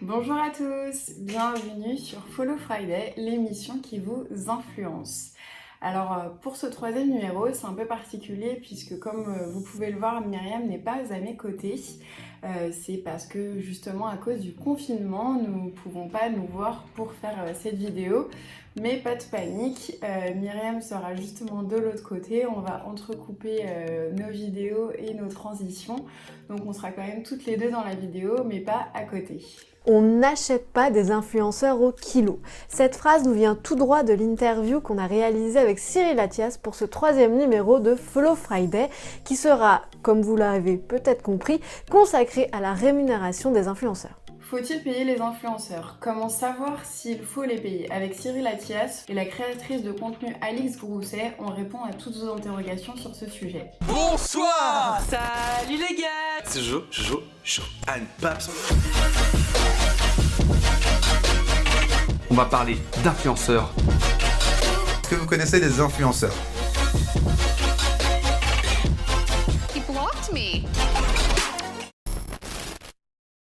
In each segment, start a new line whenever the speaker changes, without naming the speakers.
Bonjour à tous, bienvenue sur Follow Friday, l'émission qui vous influence. Alors pour ce troisième numéro, c'est un peu particulier puisque comme vous pouvez le voir, Myriam n'est pas à mes côtés. C'est parce que justement à cause du confinement, nous ne pouvons pas nous voir pour faire cette vidéo. Mais pas de panique, Myriam sera justement de l'autre côté. On va entrecouper nos vidéos et nos transitions. Donc on sera quand même toutes les deux dans la vidéo, mais pas à côté.
On n'achète pas des influenceurs au kilo. Cette phrase nous vient tout droit de l'interview qu'on a réalisée avec Cyril Athias pour ce troisième numéro de Follow Friday qui sera, comme vous l'avez peut-être compris, consacré à la rémunération des influenceurs.
Faut-il payer les influenceurs? Comment savoir s'il faut les payer? Avec Cyril Athias et la créatrice de contenu Alix Grousset, on répond à toutes vos interrogations sur ce sujet.
Bonsoir. Salut les gars. C'est Jojo, Anne Paps. On va parler d'influenceurs.
Est-ce que vous connaissez des influenceurs?
He blocked me.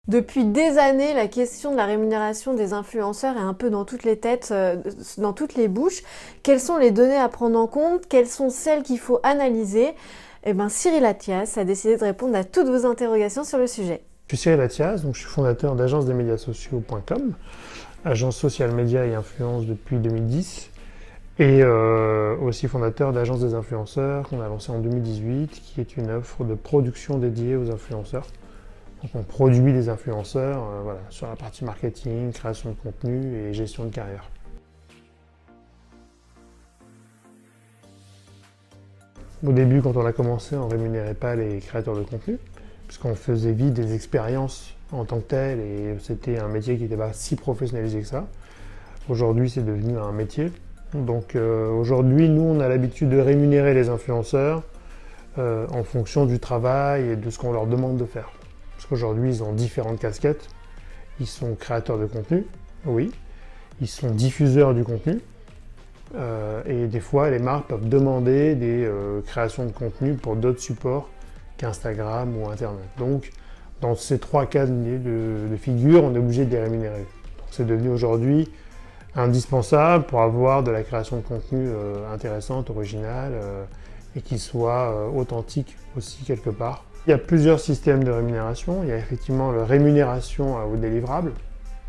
Depuis des années, la question de la rémunération des influenceurs est un peu dans toutes les têtes, dans toutes les bouches. Quelles sont les données à prendre en compte? Quelles sont celles qu'il faut analyser? Eh bien, Cyril Athias a décidé de répondre à toutes vos interrogations sur le sujet.
Je suis Cyril Athias, donc je suis fondateur d'agence-des-médias-sociaux.com, agence social média et influence depuis 2010, et aussi fondateur d'Agence des influenceurs qu'on a lancé en 2018, qui est une offre de production dédiée aux influenceurs. Donc on produit des influenceurs sur la partie marketing, création de contenu et gestion de carrière. Au début, quand on a commencé, on ne rémunérait pas les créateurs de contenu, puisqu'on faisait vite des expériences en tant que tel, et c'était un métier qui n'était pas si professionnalisé que ça. Aujourd'hui, c'est devenu un métier. Donc aujourd'hui, nous, on a l'habitude de rémunérer les influenceurs en fonction du travail et de ce qu'on leur demande de faire. Parce qu'aujourd'hui, ils ont différentes casquettes. Ils sont créateurs de contenu, oui. Ils sont diffuseurs du contenu. Et des fois, les marques peuvent demander des créations de contenu pour d'autres supports qu'Instagram ou Internet. Donc, dans ces trois cas de figure, on est obligé de les rémunérer. Donc, c'est devenu aujourd'hui indispensable pour avoir de la création de contenu intéressante, originale et qui soit authentique aussi quelque part. Il y a plusieurs systèmes de rémunération. Il y a effectivement la rémunération au délivrable.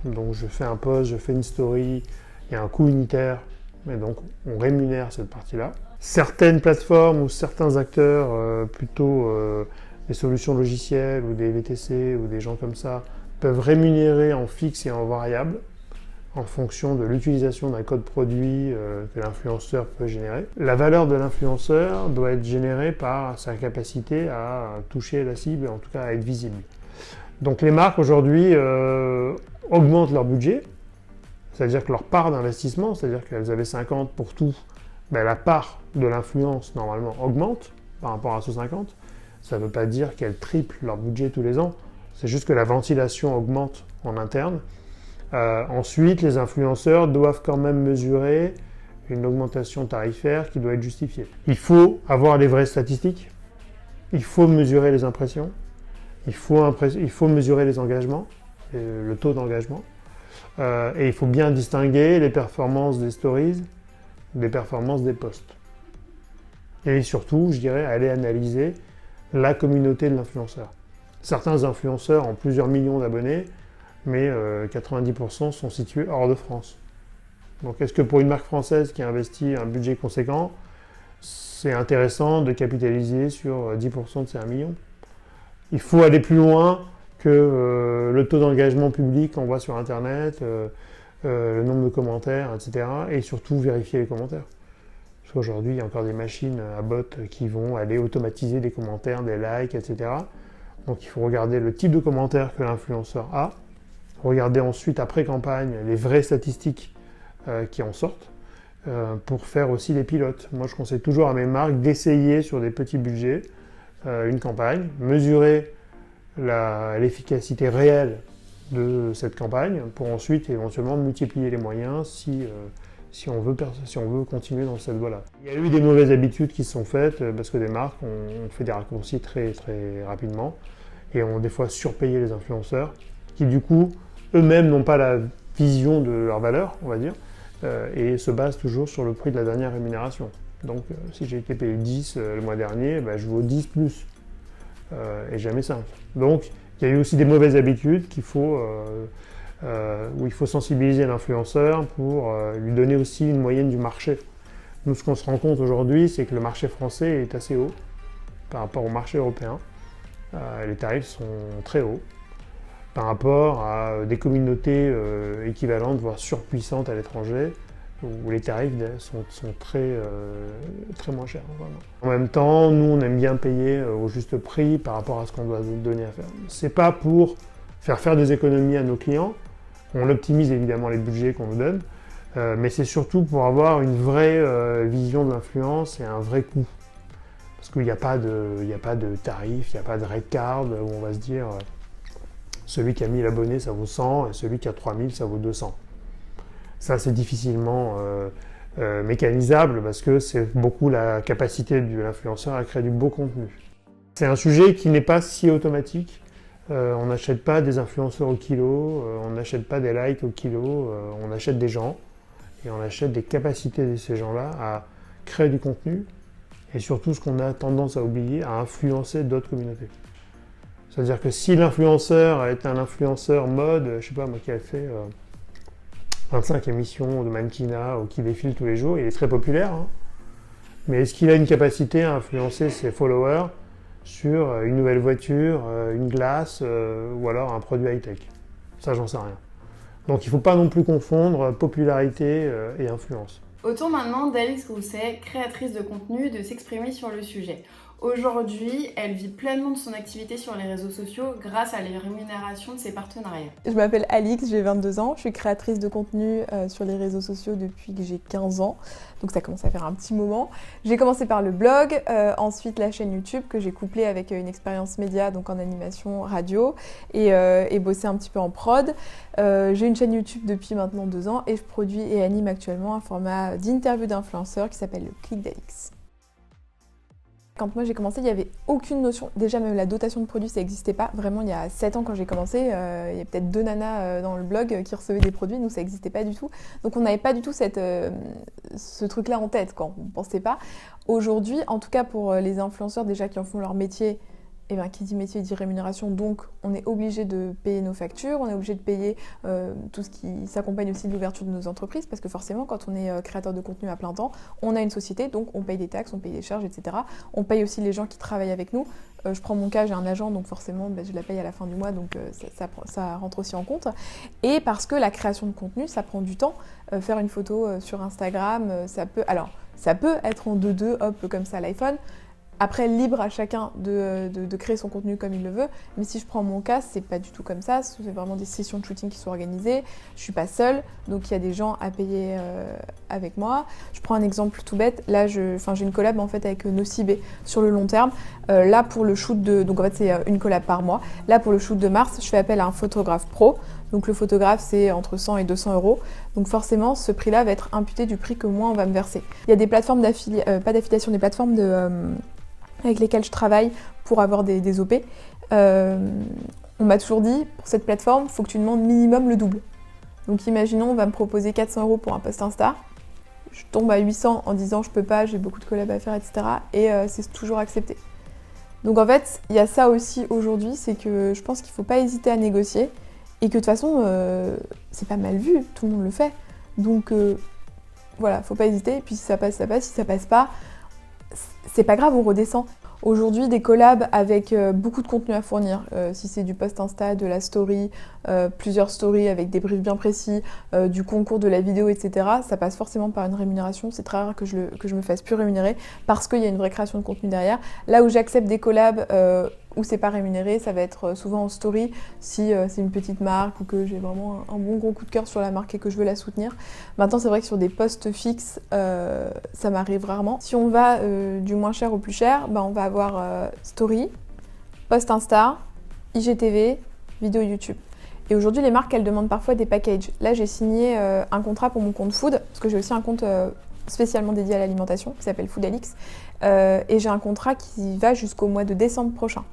Donc, je fais un post, je fais une story, il y a un coût unitaire. Et donc, on rémunère cette partie-là. Certaines plateformes ou certains acteurs, plutôt des solutions logicielles ou des VTC ou des gens comme ça, peuvent rémunérer en fixe et en variable en fonction de l'utilisation d'un code produit que l'influenceur peut générer. La valeur de l'influenceur doit être générée par sa capacité à toucher la cible et en tout cas à être visible. Donc les marques aujourd'hui augmentent leur budget. C'est-à-dire que leur part d'investissement, c'est-à-dire qu'elles avaient 50 pour tout, la part de l'influence normalement augmente par rapport à ce 50. Ça ne veut pas dire qu'elles triplent leur budget tous les ans, c'est juste que la ventilation augmente en interne. Ensuite, les influenceurs doivent quand même mesurer une augmentation tarifaire qui doit être justifiée. Il faut avoir les vraies statistiques, il faut mesurer les impressions, il faut mesurer les engagements, le taux d'engagement. Et il faut bien distinguer les performances des stories des performances des posts. Et surtout, je dirais, aller analyser la communauté de l'influenceur. Certains influenceurs ont plusieurs millions d'abonnés, mais 90% sont situés hors de France. Donc est-ce que pour une marque française qui investit un budget conséquent, c'est intéressant de capitaliser sur 10% de ces 1 million? Il faut aller plus loin que le taux d'engagement public qu'on voit sur Internet, le nombre de commentaires, etc. Et surtout vérifier les commentaires. Parce qu'aujourd'hui, il y a encore des machines à bots qui vont aller automatiser des commentaires, des likes, etc. Donc il faut regarder le type de commentaires que l'influenceur a. Regarder ensuite, après campagne, les vraies statistiques qui en sortent pour faire aussi des pilotes. Moi, je conseille toujours à mes marques d'essayer sur des petits budgets une campagne, mesurer l'efficacité réelle de cette campagne pour ensuite éventuellement multiplier les moyens si on veut continuer dans cette voie-là. Il y a eu des mauvaises habitudes qui se sont faites parce que des marques ont fait des raccourcis très, très rapidement et ont des fois surpayé les influenceurs qui du coup eux-mêmes n'ont pas la vision de leur valeur, on va dire, et se basent toujours sur le prix de la dernière rémunération. Donc si j'ai été payé 10 le mois dernier, je vaux 10 plus, et jamais 5. Donc il y a eu aussi des mauvaises habitudes où il faut sensibiliser l'influenceur pour lui donner aussi une moyenne du marché. Nous, ce qu'on se rend compte aujourd'hui, c'est que le marché français est assez haut par rapport au marché européen. Les tarifs sont très hauts par rapport à des communautés équivalentes, voire surpuissantes à l'étranger, où les tarifs sont très moins chers. Vraiment. En même temps, nous, on aime bien payer au juste prix par rapport à ce qu'on doit donner à faire. C'est pas pour faire des économies à nos clients. On optimise évidemment les budgets qu'on nous donne, mais c'est surtout pour avoir une vraie vision de l'influence et un vrai coût. Parce qu'il n'y a pas de tarif, il n'y a pas de rate card où on va se dire celui qui a 1000 abonnés ça vaut 100 et celui qui a 3000 ça vaut 200. Ça c'est difficilement mécanisable parce que c'est beaucoup la capacité de l'influenceur à créer du beau contenu. C'est un sujet qui n'est pas si automatique. On n'achète pas des influenceurs au kilo, on n'achète pas des likes au kilo, on achète des gens et on achète des capacités de ces gens-là à créer du contenu et surtout ce qu'on a tendance à oublier, à influencer d'autres communautés. C'est-à-dire que si l'influenceur est un influenceur mode, je sais pas moi qui a fait 25 émissions de mannequinat ou qui défile tous les jours, il est très populaire, hein, mais est-ce qu'il a une capacité à influencer ses followers sur une nouvelle voiture, une glace ou alors un produit high-tech? Ça, j'en sais rien. Donc il ne faut pas non plus confondre popularité et influence.
Au tour maintenant d'Alice Grousset, créatrice de contenu, de s'exprimer sur le sujet. Aujourd'hui, elle vit pleinement de son activité sur les réseaux sociaux grâce à la rémunération de ses partenariats.
Je m'appelle Alix, j'ai 22 ans, je suis créatrice de contenu sur les réseaux sociaux depuis que j'ai 15 ans, donc ça commence à faire un petit moment. J'ai commencé par le blog, ensuite la chaîne YouTube que j'ai couplée avec une expérience média, donc en animation radio, et bossé un petit peu en prod. J'ai une chaîne YouTube depuis maintenant 2 ans et je produis et anime actuellement un format d'interview d'influenceurs qui s'appelle le Clic d'Alix. Quand moi j'ai commencé, il n'y avait aucune notion, déjà même la dotation de produits ça n'existait pas, vraiment il y a 7 ans quand j'ai commencé, il y a peut-être 2 nanas dans le blog qui recevaient des produits, nous ça n'existait pas du tout, donc on n'avait pas du tout ce truc là en tête, quoi. On ne pensait pas. Aujourd'hui, en tout cas pour les influenceurs déjà qui en font leur métier, et bien qui dit métier dit rémunération, donc on est obligé de payer nos factures, on est obligé de payer tout ce qui s'accompagne aussi de l'ouverture de nos entreprises, parce que forcément quand on est créateur de contenu à plein temps, on a une société, donc on paye des taxes, on paye des charges, etc. On paye aussi les gens qui travaillent avec nous. Je prends mon cas, j'ai un agent, donc forcément je la paye à la fin du mois, donc ça rentre aussi en compte. Et parce que la création de contenu, ça prend du temps. Faire une photo sur Instagram, ça peut être en 2-2, hop, comme ça à l'iPhone. Après, libre à chacun de créer son contenu comme il le veut, mais si je prends mon cas, c'est pas du tout comme ça, c'est vraiment des sessions de shooting qui sont organisées, je suis pas seule, donc il y a des gens à payer avec moi. Je prends un exemple tout bête, là j'ai une collab en fait avec Nocibé sur le long terme, là pour le shoot donc en fait c'est une collab par mois, là pour le shoot de mars, je fais appel à un photographe pro, donc le photographe c'est entre 100 et 200 €, donc forcément ce prix-là va être imputé du prix que moi on va me verser. Il y a des plateformes pas d'affiliation, des plateformes avec lesquelles je travaille pour avoir des OP. On m'a toujours dit, pour cette plateforme, il faut que tu demandes minimum le double. Donc imaginons, on va me proposer 400 € pour un post Insta. Je tombe à 800 en disant je peux pas, j'ai beaucoup de collabs à faire, etc. Et c'est toujours accepté. Donc en fait, il y a ça aussi aujourd'hui, c'est que je pense qu'il faut pas hésiter à négocier et que de toute façon, c'est pas mal vu, tout le monde le fait. Donc voilà, faut pas hésiter. Et puis si ça passe, ça passe. Si ça passe pas, c'est pas grave, on redescend. Aujourd'hui, des collabs avec beaucoup de contenu à fournir. Si c'est du post Insta, de la story, plusieurs stories avec des briefs bien précis, du concours, de la vidéo, etc. Ça passe forcément par une rémunération. C'est très rare que je me fasse plus rémunérer parce qu'il y a une vraie création de contenu derrière. Là où j'accepte des collabs où c'est pas rémunéré, ça va être souvent en story si c'est une petite marque ou que j'ai vraiment un bon gros coup de cœur sur la marque et que je veux la soutenir. Maintenant, c'est vrai que sur des posts fixes, ça m'arrive rarement. Si on va du moins cher au plus cher, on va avoir story, post Insta, IGTV, vidéo YouTube. Et aujourd'hui, les marques, elles demandent parfois des packages. Là, j'ai signé un contrat pour mon compte food, parce que j'ai aussi un compte spécialement dédié à l'alimentation, qui s'appelle Food Alix. Et j'ai un contrat qui va jusqu'au mois de décembre prochain.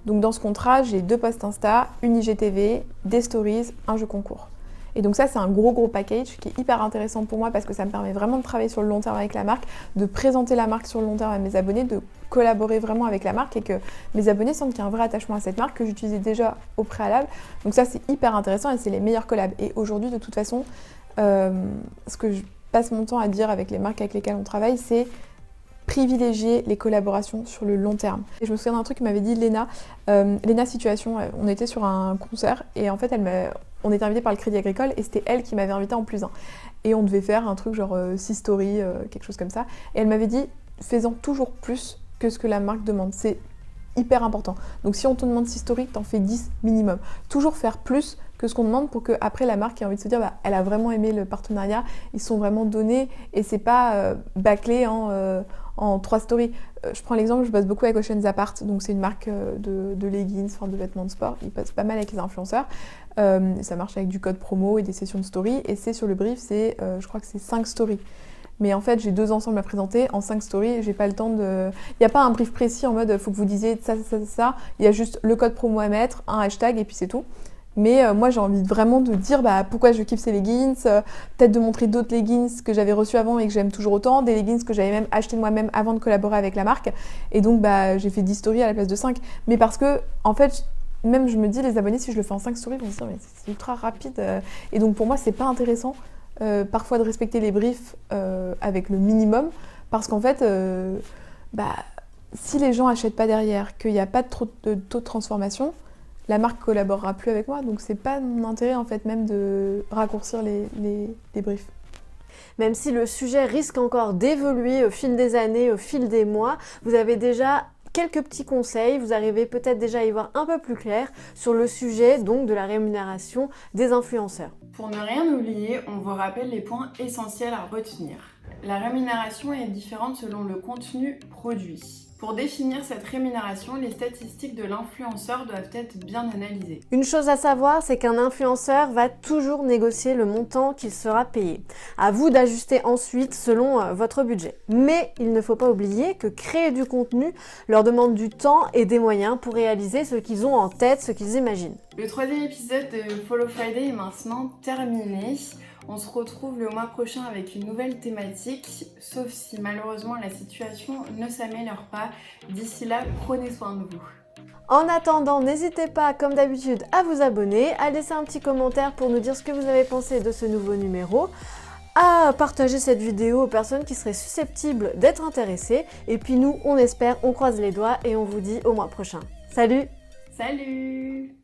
Donc dans ce contrat, j'ai 2 posts Insta, une IGTV, des stories, un jeu concours. Et donc ça, c'est un gros package qui est hyper intéressant pour moi parce que ça me permet vraiment de travailler sur le long terme avec la marque, de présenter la marque sur le long terme à mes abonnés, de collaborer vraiment avec la marque et que mes abonnés sentent qu'il y a un vrai attachement à cette marque que j'utilisais déjà au préalable. Donc ça, c'est hyper intéressant et c'est les meilleurs collabs. Et aujourd'hui, de toute façon, ce que je passe mon temps à dire avec les marques avec lesquelles on travaille, c'est privilégier les collaborations sur le long terme. Et je me souviens d'un truc que m'avait dit Léna, Léna Situation, on était sur un concert et en fait on était invité par le Crédit Agricole et c'était elle qui m'avait invité en +1. Et on devait faire un truc genre 6 stories, quelque chose comme ça. Et elle m'avait dit, fais-en toujours plus que ce que la marque demande. C'est hyper important. Donc si on te demande 6 stories, t'en fais 10 minimum. Toujours faire plus que ce qu'on demande pour qu'après la marque ait envie de se dire bah, elle a vraiment aimé le partenariat, ils sont vraiment donnés et c'est pas bâclé en 3 stories. Je prends l'exemple, je bosse beaucoup avec Oceans Apart, donc c'est une marque de leggings, enfin de vêtements de sport, ils passent pas mal avec les influenceurs. Ça marche avec du code promo et des sessions de story et c'est sur le brief, je crois que c'est 5 stories. Mais en fait, j'ai 2 ensembles à présenter en 5 stories, j'ai pas le temps de... Il n'y a pas un brief précis en mode faut que vous disiez ça. Il y a juste le code promo à mettre, un hashtag et puis c'est tout. Mais moi j'ai envie vraiment de dire bah, pourquoi je kiffe ces leggings, peut-être de montrer d'autres leggings que j'avais reçus avant et que j'aime toujours autant, des leggings que j'avais même acheté moi-même avant de collaborer avec la marque. Et donc bah, j'ai fait 10 stories à la place de 5. Mais parce que en fait, même je me dis les abonnés si je le fais en 5 stories, ils vont se dire mais c'est ultra rapide. Et donc pour moi c'est pas intéressant parfois de respecter les briefs avec le minimum. Parce qu'en fait, si les gens achètent pas derrière, qu'il n'y a pas de taux de transformation, la marque collaborera plus avec moi, donc c'est pas mon intérêt en fait même de raccourcir les briefs.
Même si le sujet risque encore d'évoluer au fil des années, au fil des mois, vous avez déjà quelques petits conseils, vous arrivez peut-être déjà à y voir un peu plus clair sur le sujet donc de la rémunération des influenceurs.
Pour ne rien oublier, on vous rappelle les points essentiels à retenir. La rémunération est différente selon le contenu produit. Pour définir cette rémunération, les statistiques de l'influenceur doivent être bien analysées.
Une chose à savoir, c'est qu'un influenceur va toujours négocier le montant qu'il sera payé. À vous d'ajuster ensuite selon votre budget. Mais il ne faut pas oublier que créer du contenu leur demande du temps et des moyens pour réaliser ce qu'ils ont en tête, ce qu'ils imaginent.
Le 3e épisode de Follow Friday est maintenant terminé. On se retrouve le mois prochain avec une nouvelle thématique, sauf si malheureusement la situation ne s'améliore pas. D'ici là, prenez soin de vous.
En attendant, n'hésitez pas, comme d'habitude, à vous abonner, à laisser un petit commentaire pour nous dire ce que vous avez pensé de ce nouveau numéro, à partager cette vidéo aux personnes qui seraient susceptibles d'être intéressées. Et puis nous, on espère, on croise les doigts et on vous dit au mois prochain. Salut!
Salut!